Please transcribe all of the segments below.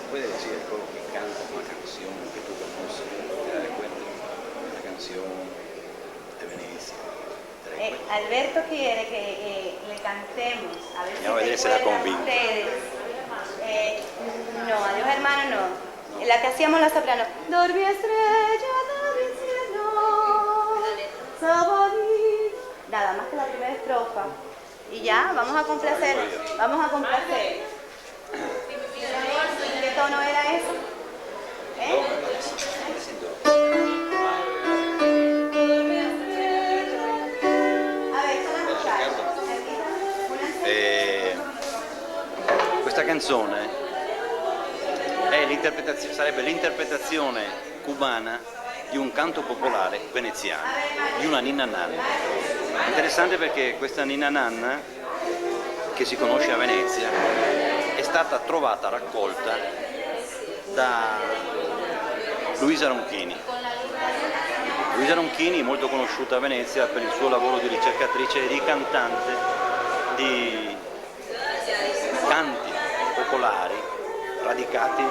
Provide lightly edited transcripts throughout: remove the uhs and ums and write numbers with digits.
puede decir el coro que canta una canción que tú conoces, te das cuenta, la canción de Venecia. Alberto quiere que le cantemos, a ver Ya si se la recuerdan convinto. ustedes. No, adiós hermano no. La que hacíamos la soprano. Dormí estrella del cielo, sabadí. Nada más que la primera estrofa. Y ya, vamos a complacer. Vamos a complacer. ¿Qué tono era eso? ¿Eh? A ver, sono Questa canzone sarebbe l'interpretazione cubana di un canto popolare veneziano, di una ninna nanna. Interessante perché questa ninna nanna, che si conosce a Venezia, è stata trovata raccolta da Luisa Ronchini. Luisa Ronchini, molto conosciuta a Venezia per il suo lavoro di ricercatrice e di cantante di canti popolari radicati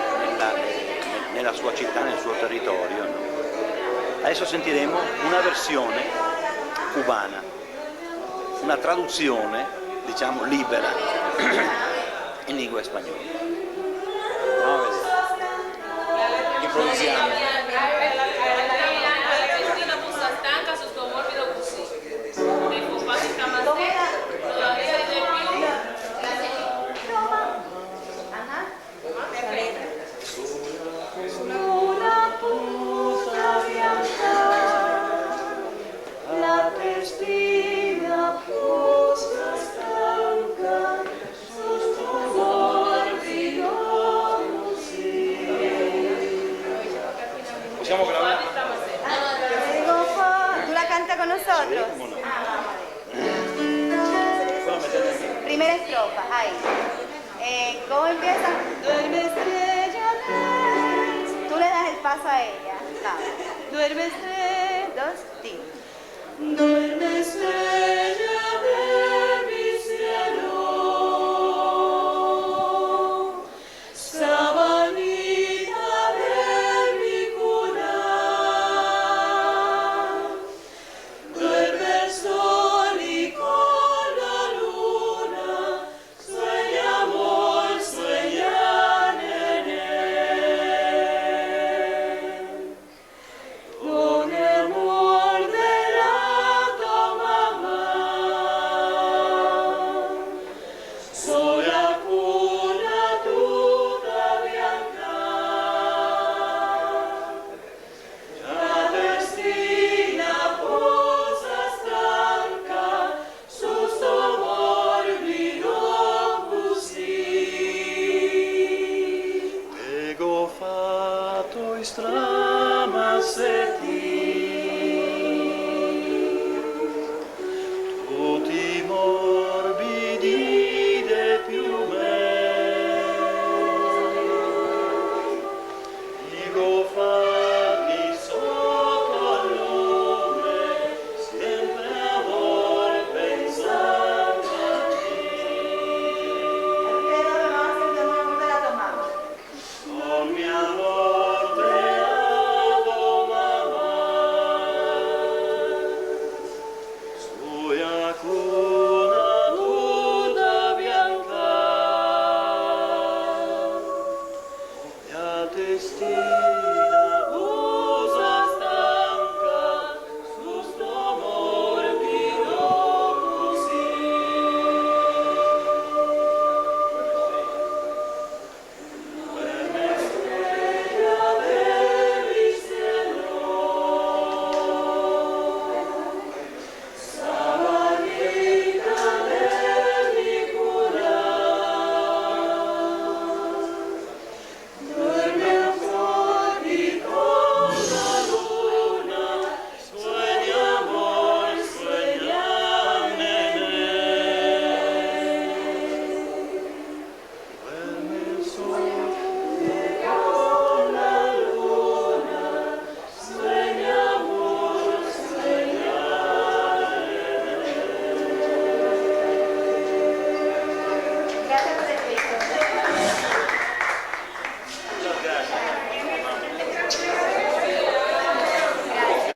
nella sua città, nel suo territorio. Adesso sentiremo una versione cubana, una traduzione, diciamo, libera in lingua spagnola. Vamos a vedere. Improvvisiamo. Possiamo gravare? ¿Tú la cantas con nosotros? Primera estrofa, ahí. ¿Cómo empieza? Duerme estrella. Tú le das el paso a ella. No. Duerme estrella. Dos, ti. Duerme estrella.